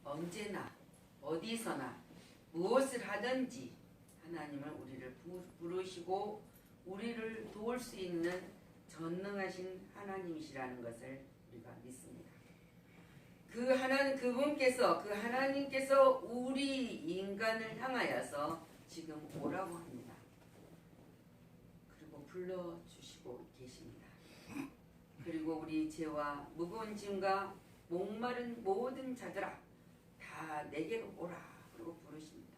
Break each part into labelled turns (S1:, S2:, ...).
S1: 언제나 어디서나 무엇을 하든지 하나님은 우리를 부르시고 우리를 도울 수 있는 전능하신 하나님이시라는 것을 우리가 믿습니다. 그 하나님께서 우리 인간을 향하여서 지금 오라고 합니다. 그리고 불러주시고 계십니다. 그리고 우리 죄와 무거운 짐과 목마른 모든 자들아 다 내게로 오라 그리고 부르십니다.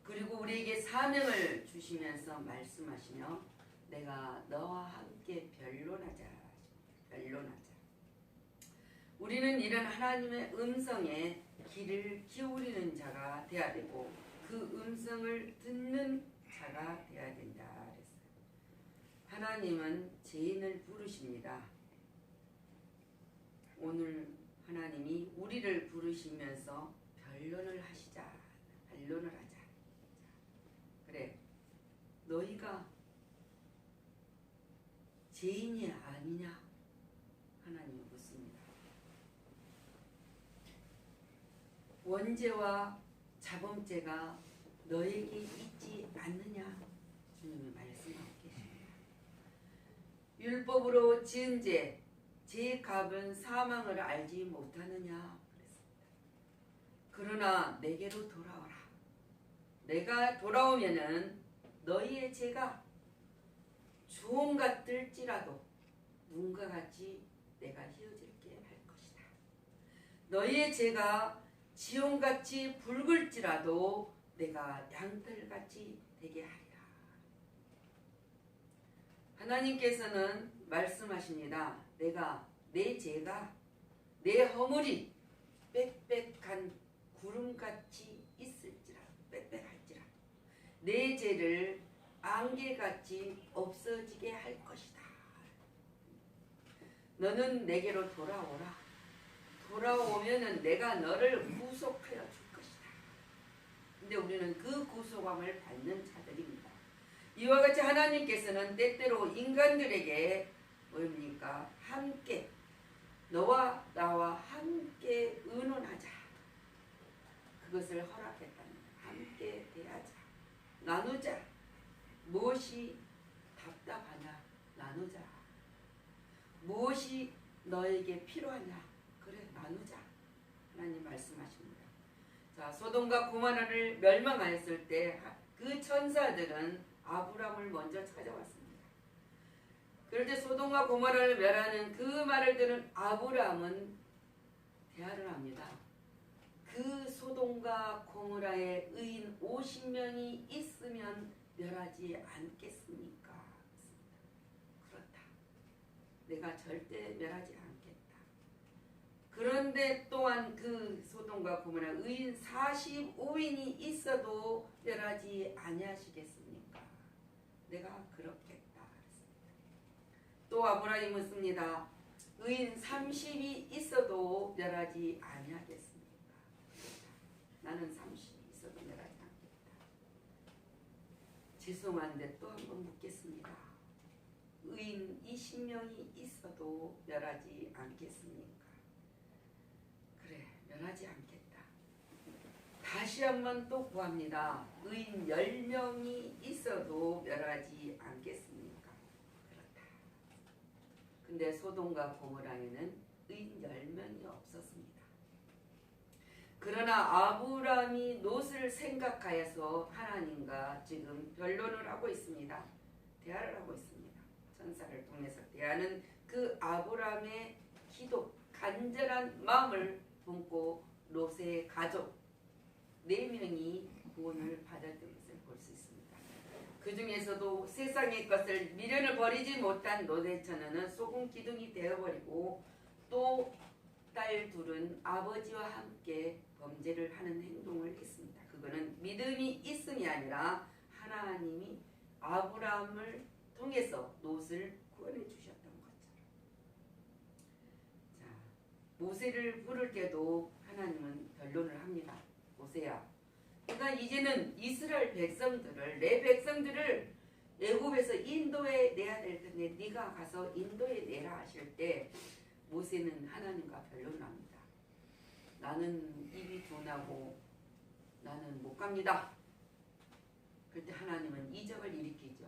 S1: 그리고 우리에게 사명을 주시면서 말씀하시며 내가 너와 함께 변론하자. 우리는 이런 하나님의 음성에 귀를 기울이는 자가 되어야 되고 그 음성을 듣는 자가 되어야 된다 그랬어요. 하나님은 죄인을 부르십니다. 오늘 하나님이 우리를 부르시면서 변론을 하자. 그래, 너희가 죄인이 아니냐? 하나님이 묻습니다. 원죄와 자범죄가 너에게 있지 않느냐? 주님이 말씀하고 계십니다. 율법으로 지은 죄의 값은 사망을 알지 못하느냐? 그랬습니다. 그러나 내게로 돌아오라. 내가 돌아오면은 너희의 죄가 주홍 같을지라도 눈과 같이 내가 휘어질게 할 것이다. 너희의 죄가 지홍같이 붉을지라도 내가 양털같이 되게 하리라. 하나님께서는 말씀하십니다. 내 죄가 내 허물이 빽빽한 구름같이 있을지라도 빽빽할지라 내 죄를 안개같이 없어지게 할 것이다. 너는 내게로 돌아오라. 돌아오면은 내가 너를 구속하여 줄 것이다. 근데 우리는 그 구속함을 받는 자들입니다. 이와 같이 하나님께서는 때때로 인간들에게 뭡니까? 함께 너와 나와 함께 의논하자. 그것을 허락했다는 함께 대하자. 나누자. 무엇이 답답하냐? 나누자. 무엇이 너에게 필요하냐? 그래, 나누자. 하나님 말씀하십니다. 자, 소돔과 고모라를 멸망하였을 때 그 천사들은 아브람을 먼저 찾아왔습니다. 그럴 때 소돔과 고모라를 멸하는 그 말을 들은 아브람은 대화를 합니다. 그 소돔과 고모라의 의인 50명이 있으면 멸하지 않겠습니까? 그렇다. 내가 절대 멸하지 않겠다. 그런데 또한 그 소돔과 고모라 의인 45인이 있어도 멸하지 아니하시겠습니까? 내가 그렇겠다. 또 아브라함이 묻습니다. 의인 30이 있어도 멸하지 아니하겠습니까? 나는 30이 있어도 멸하지 않겠다. 죄송한데 또 한 번 묻겠습니다. 의인 20명이 있어도 멸하지 않겠습니까? 그래, 멸하지 않겠다. 다시 한번 또 구합니다. 의인 10명이 있어도 멸하지 않겠습니까? 그렇다. 근데 소돔과 고모라에는 의인 10명이 없었습니다. 그러나 아브람이 롯을 생각하여서 하나님과 지금 변론을 하고 있습니다. 대화를 하고 있습니다. 천사를 통해서 대하는 그 아브람의 기도, 간절한 마음을 품고 롯의 가족 4명이 구원을 받았던 것을 볼 수 있습니다. 그 중에서도 세상의 것을 미련을 버리지 못한 롯의 처녀는 소금 기둥이 되어버리고 또 딸 둘은 아버지와 함께 범죄를 하는 행동을 했습니다. 그거는 믿음이 있음이 아니라 하나님이 아브라함을 통해서 롯을 구원해 주셨던 것처럼. 자, 모세를 부를 때도 하나님은 변론을 합니다. 모세야, 그러니까 이제는 이스라엘 백성들을, 내 백성들을 애굽에서 인도에 내야 될 텐데 네가 가서 인도에 내라 하실 때 모세는 하나님과 변론합니다. 나는 입이 둔하고 나는 못 갑니다. 그때 하나님은 이적을 일으키죠.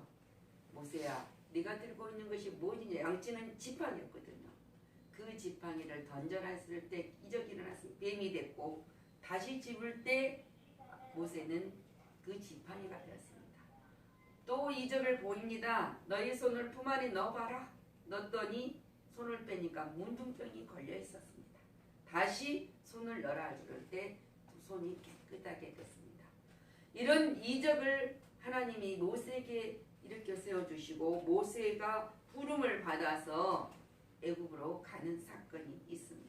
S1: 모세야, 네가 들고 있는 것이 뭐냐? 양치는 지팡이였거든요. 그 지팡이를 던져놨을 때 이적이 일어나서 뱀이 됐고 다시 집을 때 모세는 그 지팡이가 되었습니다. 또 이적을 보입니다. 너희 손을 품 안에 넣어봐라. 넣었더니 손을 빼니까 문둥병이 걸려 있었습니다. 다시 손을 넣으라 그럴 때 두 손이 깨끗하게 됐습니다. 이런 이적을 하나님이 모세에게 일으켜 세워주시고 모세가 부름을 받아서 애굽으로 가는 사건이 있습니다.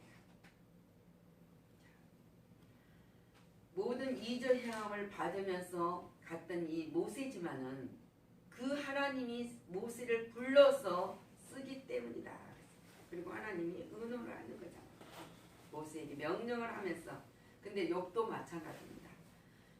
S1: 모든 이적 행함을 받으면서 갔던 이 모세지만은 그 하나님이 모세를 불러서 쓰기 때문이다. 그리고 하나님이 의논을 하는 거잖아요. 모세에게 명령을 하면서. 근데 욥도 마찬가지입니다.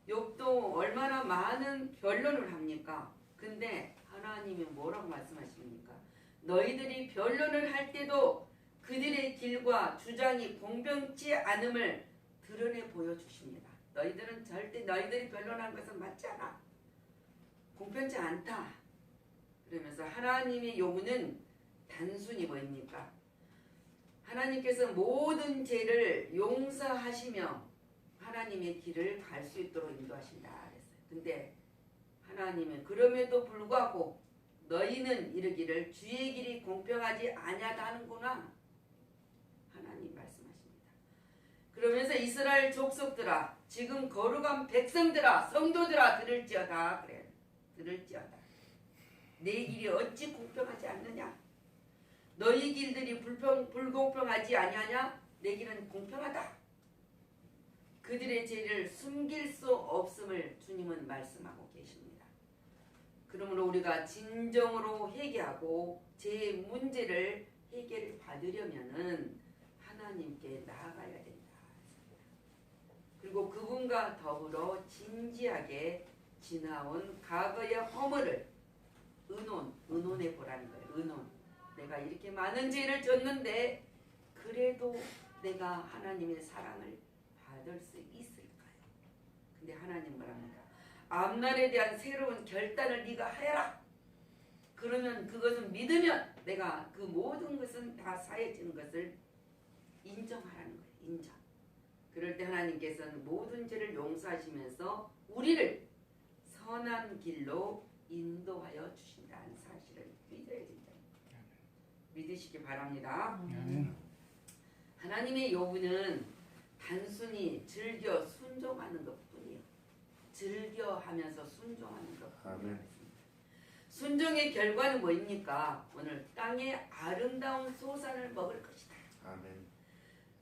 S1: 욥도 얼마나 많은 변론을 합니까? 근데 하나님이 뭐라고 말씀하십니까? 너희들이 변론을 할 때도 그들의 길과 주장이 공평치 않음을 드러내 보여주십니다. 너희들은 절대 너희들이 변론한 것은 맞지 않아. 공평치 않다. 그러면서 하나님의 요구는 단순히 뭐입니까? 하나님께서 모든 죄를 용서하시며 하나님의 길을 갈 수 있도록 인도하신다 그랬어요. 근데 하나님은 그럼에도 불구하고 너희는 이르기를 주의 길이 공평하지 아니하다 하는구나. 하나님 말씀하십니다. 그러면서 이스라엘 족속들아, 지금 거룩한 백성들아, 성도들아 들을지어다. 그래. 들을지어다. 내 길이 어찌 공평하지 않느냐? 너희 길들이 불공평하지 아니하냐? 내 길은 공평하다. 그들의 죄를 숨길 수 없음을 주님은 말씀하고 계십니다. 그러므로 우리가 진정으로 회개하고 죄의 문제를 해결받으려면은 하나님께 나아가야 된다. 그리고 그분과 더불어 진지하게 지나온 과거의 허물을 의논해 보라는 거예요. 의논. 내가 이렇게 많은 죄를 졌는데 그래도 내가 하나님의 사랑을 받을 수 있을까요? 근데 하나님 뭐랍니까? 앞날에 대한 새로운 결단을 네가 해라. 그러면 그것은 믿으면 내가 그 모든 것은 다 사해지는 것을 인정하라는 거예요. 인정. 그럴 때 하나님께서는 모든 죄를 용서하시면서 우리를 선한 길로 인도하여 주신다는 사실을 믿어야 된다. 믿으시기 바랍니다. 하나님의 요구는 단순히 즐겨 순종하는 것뿐이에요. 즐겨하면서 순종하는 것뿐이에요. 순종의 결과는 뭐입니까? 오늘 땅의 아름다운 소산을 먹을 것이다.
S2: 아멘.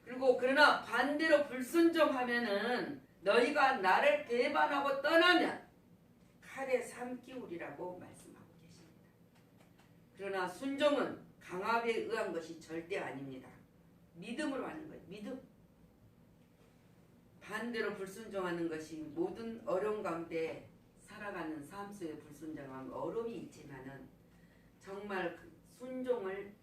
S1: 그리고 그러나 반대로 불순종하면은 너희가 나를 배반하고 떠나면 칼에 삼키우리라고 말씀하고 계십니다. 그러나 순종은 강압에 의한 것이 절대 아닙니다. 믿음으로 하는 거예요. 믿음. 반대로 불순종하는 것이 모든 어려움 가운데 살아가는 삶 속에 불순종하면 어려움이 있지만은 정말 그 순종을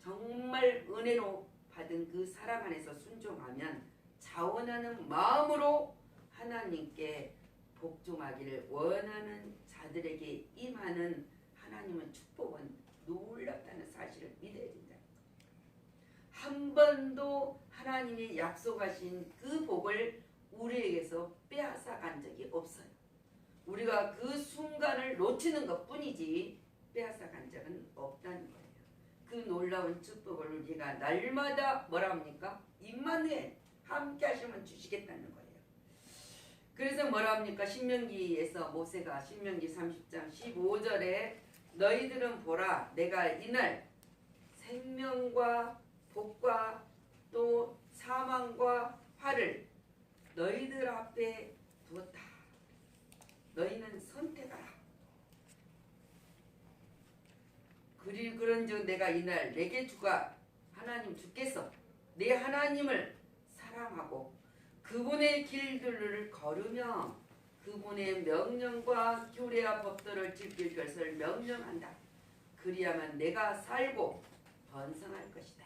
S1: 정말 은혜로 받은 그 사랑 안에서 순종하면 자원하는 마음으로 하나님께 복종하기를 원하는 자들에게 임하는 하나님의 축복은 놀랍다는 사실을 믿어야 된다. 한 번도 하나님이 약속하신 그 복을 우리에게서 빼앗아간 적이 없어요. 우리가 그 순간을 놓치는 것뿐이지 빼앗아간 적은 없다는 거예요. 그 놀라운 축복을 우리가 날마다 뭐라 합니까? 임마누엘 함께 하시면 주시겠다는 거예요. 그래서 뭐라 합니까? 신명기에서 모세가 신명기 30장 15절에 너희들은 보라 내가 이날 생명과 복과 또 사망과 화를 너희들 앞에 두었다. 너희는 선택하라. 그런즉 내가 이날 내게 주가 하나님 주께서 내 하나님을 사랑하고 그분의 길들을 걸으며 그분의 명령과 규례와 법도를 지킬 것을 명령한다. 그리하면 내가 살고 번성할 것이다.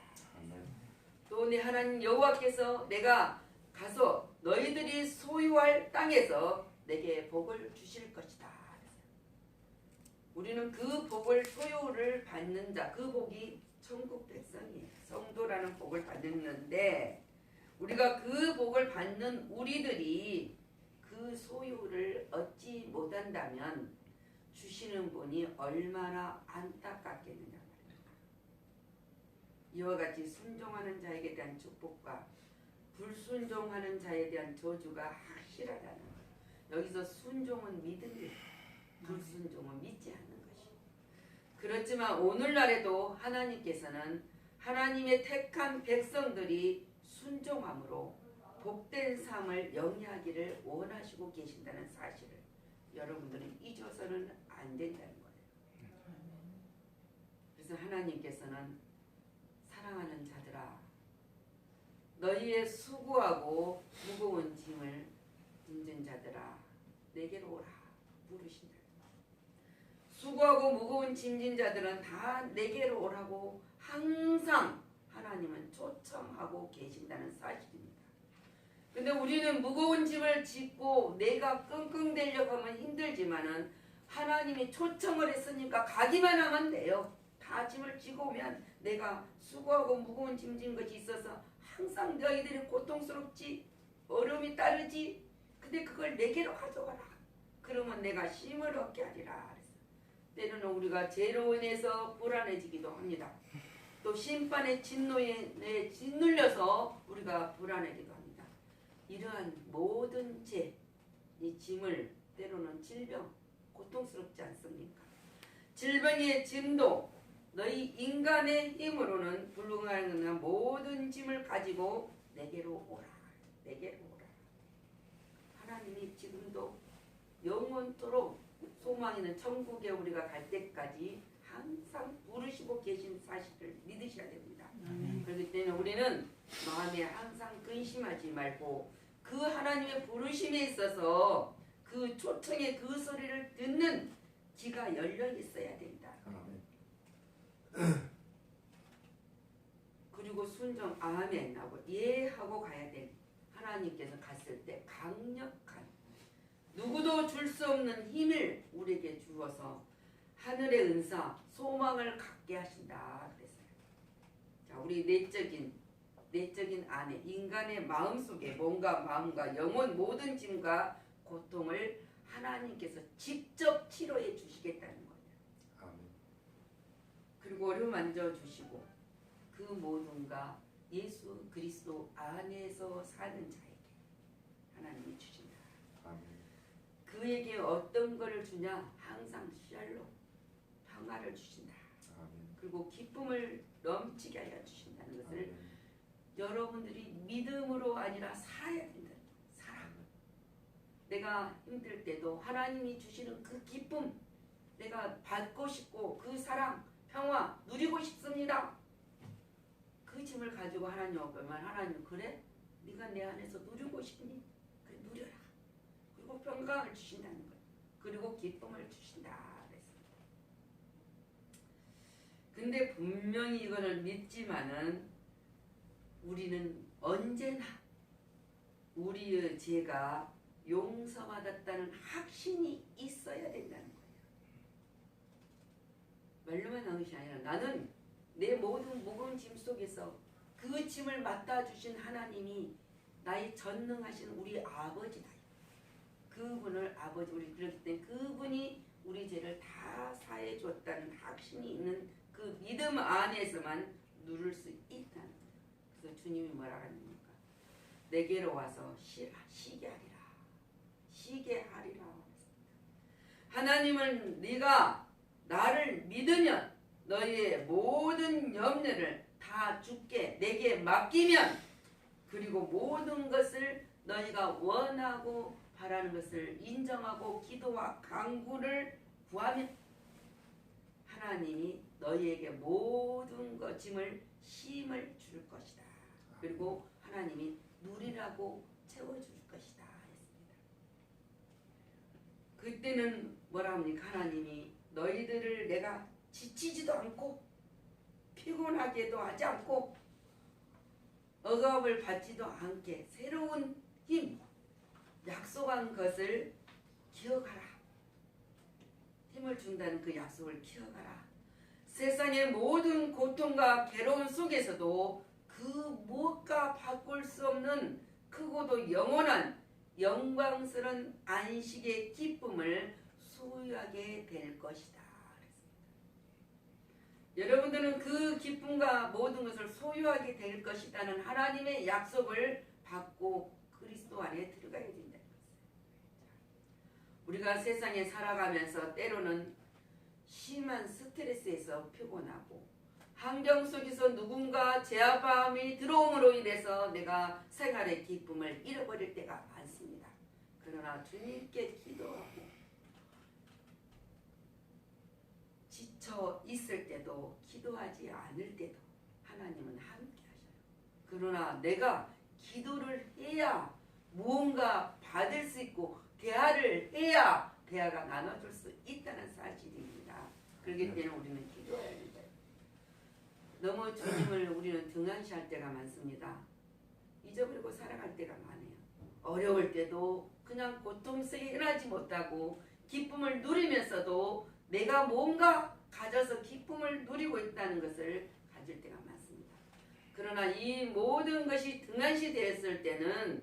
S1: 또 내 하나님 여호와께서 내가 가서 너희들이 소유할 땅에서 내게 복을 주실 것이다. 우리는 그 복을 소유를 받는 자, 그 복이 천국 백성이에요. 성도라는 복을 받는데 우리가 그 복을 받는 우리들이 그 소유를 얻지 못한다면 주시는 분이 얼마나 안타깝겠느냐 말입니다. 이와 같이 순종하는 자에게 대한 축복과 불순종하는 자에 대한 저주가 확실하다는 거예요. 여기서 순종은 믿음이에요. 불순종은 믿지 않는 것이에요. 그렇지만 오늘날에도 하나님께서는 하나님의 택한 백성들이 순종함으로 복된 삶을 영위하기를 원하시고 계신다는 사실을 여러분들은 잊어서는 안 된다는 거예요. 그래서 하나님께서는 사랑하는 자들아 너희의 수고하고 무거운 짐을 짐진 자들아 내게로 오라 부르신다. 수고하고 무거운 짐진 자들은 다 내게로 오라고 항상 하나님은 초청하고 계신다는 사실입니다. 근데 우리는 무거운 짐을 짓고 내가 끙끙대려고 하면 힘들지만은 하나님이 초청을 했으니까 가기만 하면 돼요. 다 짐을 지고 오면 내가 수고하고 무거운 짐 진 것이 있어서 항상 너희들이 고통스럽지 어려움이 따르지 근데 그걸 내게로 가져와라. 그러면 내가 쉼을 얻게 하리라. 때로는 우리가 죄로 인해서 불안해지기도 합니다. 또 심판의 진노에 짓눌려서 우리가 불안해지기도 합니다. 이러한 모든 죄, 이 짐을 때로는 질병, 고통스럽지 않습니까? 질병의 짐도 너희 인간의 힘으로는 불가능한 모든 짐을 가지고 내게로 오라. 내게로 오라. 하나님이 지금도 영원토록 소망 있는 천국에 우리가 갈 때까지 항상 부르시고 계신 사실을 믿으셔야 됩니다. 그렇기 때문에 우리는 마음에 항상 근심하지 말고 그 하나님의 부르심에 있어서 그 초청의 그 소리를 듣는 귀가 열려 있어야 된다. 그리고 순종 아멘 하고 예 하고 가야 돼. 하나님께서 갔을 때 강력한 누구도 줄 수 없는 힘을 우리에게 주어서 하늘의 은사, 소망을 갖게 하신다 그랬어요. 자, 우리 내적인 안에 인간의 마음 속에 몸과 마음과 영혼 모든 짐과 고통을 하나님께서 직접 치료해 주시겠다는 거예요. 아멘. 그리고 어려 만져 주시고 그 모든가 예수 그리스도 안에서 사는 자에게 하나님이 주신다. 아멘. 그에게 어떤 것을 주냐? 항상 샬롬, 평화를 주신다. 아멘. 그리고 기쁨을 넘치게 하여 주신다는 것을 아멘. 여러분들이 믿음으로 아니라 살아야 된다. 살아. 내가 힘들 때도 하나님이 주시는 그 기쁨 내가 받고 싶고 그 사랑, 평화 누리고 싶습니다. 그 짐을 가지고 하나님 앞에 만 하나님 그래? 네가 내 안에서 누리고 싶니? 그래 누려라. 그리고 평강을 주신다는 거예요. 그리고 기쁨을 주신다. 그랬습니다. 근데 분명히 이거를 믿지만은 우리는 언제나 우리의 죄가 용서받았다는 확신이 있어야 된다는 거예요. 말로만 하는 것이 아니라 나는 내 모든 무거운 짐 속에서 그 짐을 맡아주신 하나님이 나의 전능하신 우리 아버지다. 그분을 아버지 우리 그렇기 때문에 그분이 우리 죄를 다 사해 줬다는 확신이 있는 그 믿음 안에서만 누릴 수 있다는 거예요. 그래서 주님이 뭐라 하십니까? 내게로 와서 쉬게 하리라. 쉬게 하리라. 하나님은 네가 나를 믿으면 너희의 모든 염려를 다 주께 내게 맡기면 그리고 모든 것을 너희가 원하고 바라는 것을 인정하고 기도와 간구를 구하면 하나님이 너희에게 모든 것 짐을 쉼을 줄 것이다. 그리고 하나님이 누리라고 채워줄 것이다 했습니다. 그때는 뭐라 합니까? 하나님이 너희들을 내가 지치지도 않고 피곤하게도 하지 않고 억압을 받지도 않게 새로운 힘, 약속한 것을 기억하라. 힘을 준다는 그 약속을 기억하라. 세상의 모든 고통과 괴로움 속에서도 그 무엇과 바꿀 수 없는 크고도 영원한 영광스러운 안식의 기쁨을 소유하게 될 것이다. 여러분들은 그 기쁨과 모든 것을 소유하게 될 것이라는 하나님의 약속을 받고 그리스도 안에 들어가야 된다는 것이에요. 우리가 세상에 살아가면서 때로는 심한 스트레스에서 피곤하고 환경 속에서 누군가 제압함이 들어옴으로 인해서 내가 생활의 기쁨을 잃어버릴 때가 많습니다. 그러나 주님께 기도하고 지쳐 있을 때도 기도하지 않을 때도 하나님은 함께 하셔요. 그러나 내가 기도를 해야 무언가 받을 수 있고 대화를 해야 대화가 나눠줄 수 있다는 사실입니다. 그렇기 때문에 우리는 기도해야 된다. 너무 주님을 우리는 등한시할 때가 많습니다. 잊어버리고 살아갈 때가 많아요. 어려울 때도 그냥 고통 속에 일어나지 못하고 기쁨을 누리면서도 내가 뭔가 가져서 기쁨을 누리고 있다는 것을 가질 때가 많습니다. 그러나 이 모든 것이 등한시 되었을 때는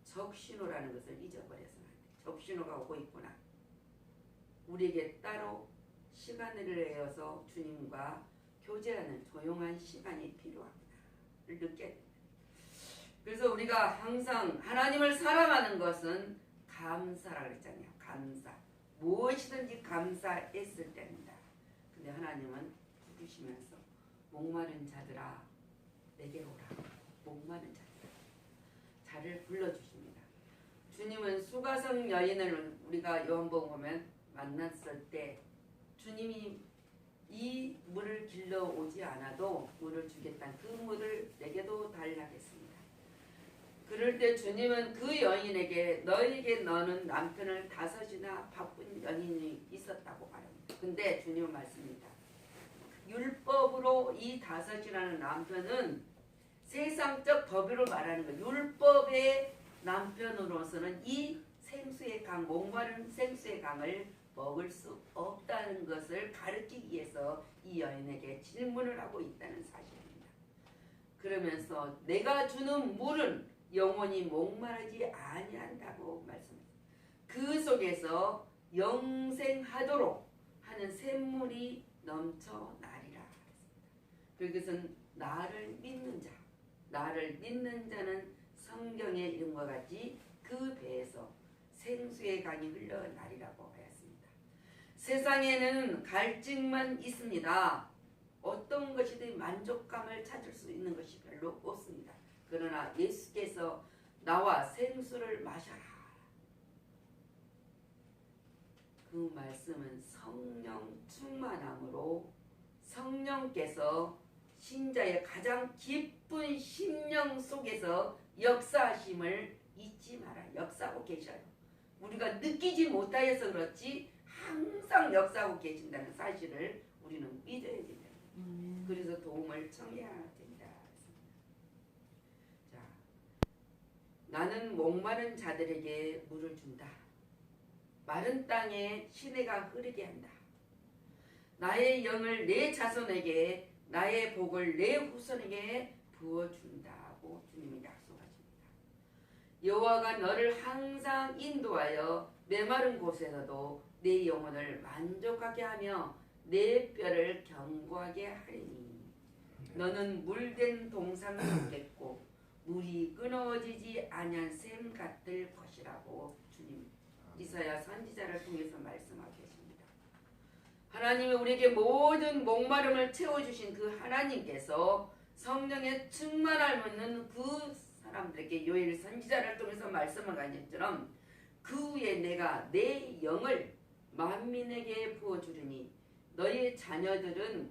S1: 적신호라는 것을 잊어버려서는 안 돼요. 적신호가 오고 있구나. 우리에게 따로 시간을 내어서 주님과 교제하는 조용한 시간이 필요하구나를 느껴야 됩니다. 그래서 우리가 항상 하나님을 사랑하는 것은 감사라고 했잖아요. 감사. 무엇이든지 감사했을 때입니다. 근데 하나님은 부르시면서 목마른 자들아 내게로 오라. 목마른 자들아. 자를 불러주십니다. 주님은 수가성 여인을 우리가 요한복음 보면 만났을 때 주님이 이 물을 길러 오지 않아도 물을 주겠다는 그 물을 내게도 달라겠습니다. 그럴 때 주님은 그 여인에게 너에게 너는 남편을 5이나 바쁜 연인이 있었다고 말합니다. 근데 주님은 말씀입니다. 율법으로 이 5이라는 남편은 세상적 법으로 말하는 것. 율법의 남편으로서는 이 생수의 강, 목마른 생수의 강을 먹을 수 없다는 것을 가르치기 위해서 이 여인에게 질문을 하고 있다는 사실입니다. 그러면서 내가 주는 물은 영원히 목마르지 아니한다고 말씀합니다. 그 속에서 영생하도록 하는 샘물이 넘쳐나리라. 그것은 나를 믿는 자, 나를 믿는 자는 성경의 이름과 같이 그 배에서 생수의 강이 흘러나리라고 하였습니다. 세상에는 갈증만 있습니다. 어떤 것이든 만족감을 찾을 수 있는 것이 별로 없습니다. 그러나 예수께서 나와 생수를 마셔라. 그 말씀은 성령 충만함으로 성령께서 신자의 가장 깊은 심령 속에서 역사하심을 잊지 마라. 역사하고 계셔요. 우리가 느끼지 못하여서 그렇지 항상 역사하고 계신다는 사실을 우리는 믿어야 된다. 그래서 도움을 청해야 된다. 자, 나는 목마른 자들에게 물을 준다. 마른 땅에 시내가 흐르게 한다. 나의 영을 내 자손에게 나의 복을 내 후손에게 부어준다고 주님이 약속하십니다. 여호와가 너를 항상 인도하여 메마른 곳에서도 내 영혼을 만족하게 하며 내 뼈를 견고하게 하리니 너는 물된 동상 같겠고 물이 끊어지지 아니한 샘 같을 것이라고 주님 이사야 선지자를 통해서 말씀하고 계십니다. 하나님이 우리에게 모든 목마름을 채워주신 그 하나님께서 성령의 충만함을 그 사람들에게 요엘 선지자를 통해서 말씀한 것처럼 그 후에 내가 내 영을 만민에게 부어주리니 너희 자녀들은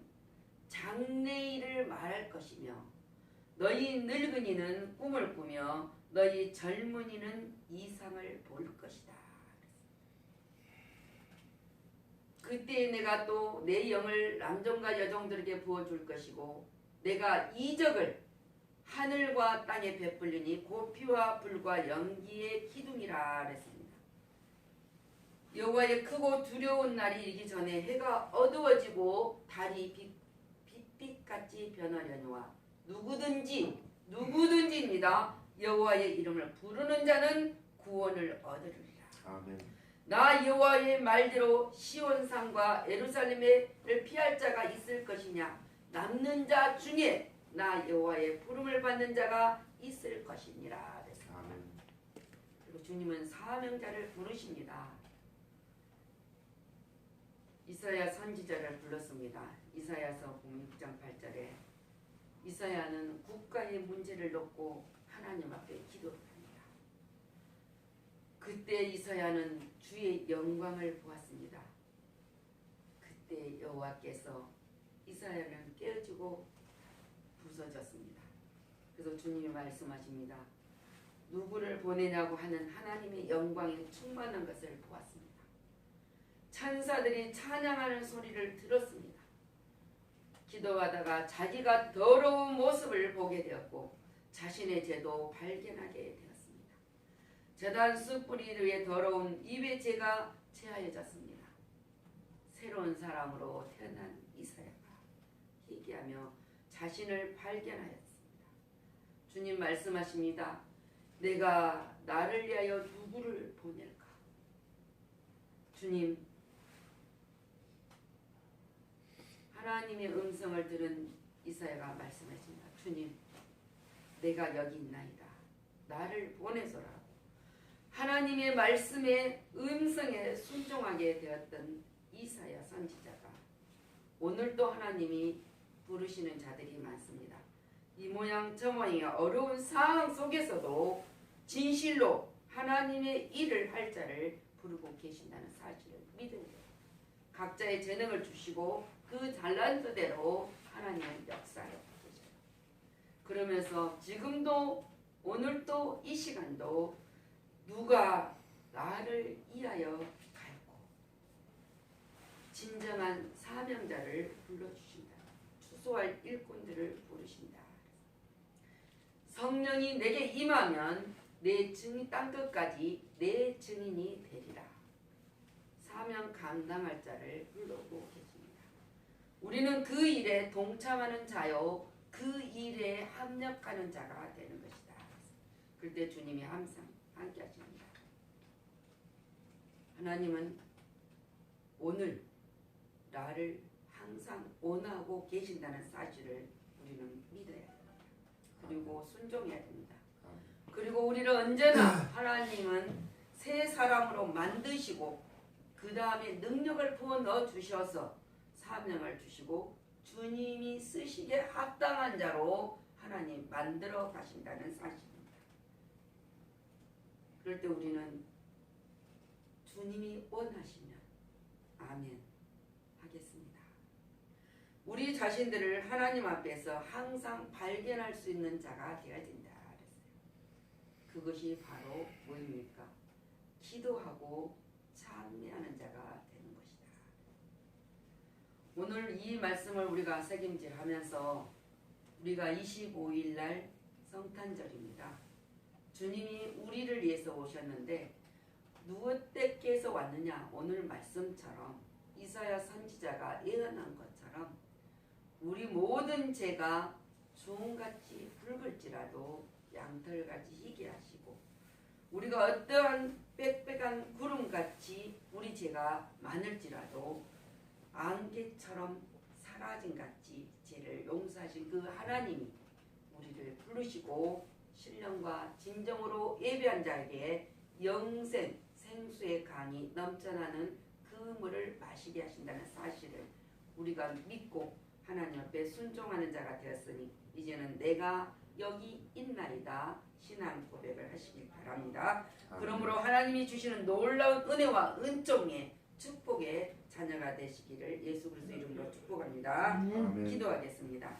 S1: 장래일을 말할 것이며 너희 늙은이는 꿈을 꾸며 너희 젊은이는 이상을 볼 것이다. 그때 내가 또 내 영을 남종과 여종들에게 부어줄 것이고 내가 이적을 하늘과 땅에 베풀리니 곧 피와 불과 연기의 기둥이라 그랬습니다. 여호와의 크고 두려운 날이 이르기 전에 해가 어두워지고 달이 빛빛같이 변하려니와 누구든지입니다. 여호와의 이름을 부르는 자는 구원을 얻으리라.
S2: 아멘.
S1: 나 여호와의 말대로 시온산과 예루살렘을 피할 자가 있을 것이냐? 남는 자 중에 나 여호와의 부름을 받는 자가 있을 것이니라.
S2: 아멘.
S1: 그리고 주님은 사명자를 부르십니다. 이사야 선지자를 불렀습니다. 이사야서 6장 8절에 이사야는 국가의 문제를 놓고 하나님 앞에 기도합니다. 그때 이사야는 주의 영광을 보았습니다. 그때 여호와께서 이사야를 깨어주고 부서졌습니다. 그래서 주님이 말씀하십니다. 누구를 보내냐고 하는 하나님의 영광에 충만한 것을 보았습니다. 천사들이 찬양하는 소리를 들었습니다. 기도하다가 자기가 더러운 모습을 보게 되었고 자신의 죄도 발견하게 되었습니다. 제단 숯불이 위에 더러운 입의 죄가 체하여졌습니다. 새로운 사람으로 태어난 이사야가 회개하며 자신을 발견하였습니다. 주님 말씀하십니다. 내가 나를 위하여 누구를 보낼까? 주님, 하나님의 음성을 들은 이사야가 말씀하십니다. 주님, 내가 여기 있나이다. 나를 보내소라. 하나님의 말씀의 음성에 순종하게 되었던 이사야 선지자가 오늘도 하나님이 부르시는 자들이 많습니다. 이 모양 저 모양의 어려운 상황 속에서도 진실로 하나님의 일을 할 자를 부르고 계신다는 사실을 믿어야 돼요. 각자의 재능을 주시고 그 잘난대로 하나님은 역사해 계셔요. 그러면서 지금도 오늘도 이 시간도 누가 나를 위하여 갈고 진정한 사명자를 불러주신다. 추수할 일꾼들을 부르신다. 성령이 내게 임하면 내 증인 땅끝까지 내 증인이 되리라. 사명 감당할 자를 부르고 계십니다. 우리는 그 일에 동참하는 자요 그 일에 합력하는 자가 되는 것이다. 그때 주님이 항상 함께 하십니다. 하나님은 오늘 나를 항상 원하고 계신다는 사실을 우리는 믿어야 됩니다. 그리고 순종해야 됩니다. 그리고 우리를 언제나 하나님은 새 사람으로 만드시고 그 다음에 능력을 부어넣어 주셔서 사명을 주시고 주님이 쓰시기에 합당한 자로 하나님 만들어 가신다는 사실입니다. 그럴 때 우리는 주님이 원하시면 아멘 하겠습니다. 우리 자신들을 하나님 앞에서 항상 발견할 수 있는 자가 되어야 된다 그랬어요. 그것이 바로 뭐입니까? 기도하고 찬미하는 자가 되는 것이다. 오늘 이 말씀을 우리가 새김질하면서 우리가 25일 날 성탄절입니다. 주님이 우리를 위해서 오셨는데 누구께서 왔느냐? 오늘 말씀처럼 이사야 선지자가 예언한 것처럼 우리 모든 죄가 주홍같이 붉을지라도 양털같이 희게 하시고 우리가 어떠한 빽빽한 구름같이 우리 죄가 많을지라도 안개처럼 사라짐같이 죄를 용서하신 그 하나님이 우리를 부르시고 신령과 진정으로 예배한 자에게 영생 생수의 강이 넘쳐나는 그 물을 마시게 하신다는 사실을 우리가 믿고 하나님 앞에 순종하는 자가 되었으니 이제는 내가 여기 있나이다 신앙 고백을 하시길 바랍니다. 그러므로 하나님이 주시는 놀라운 은혜와 은총의 축복의 자녀가 되시기를 예수 그리스도 이름으로 축복합니다.
S2: 아멘.
S1: 기도하겠습니다.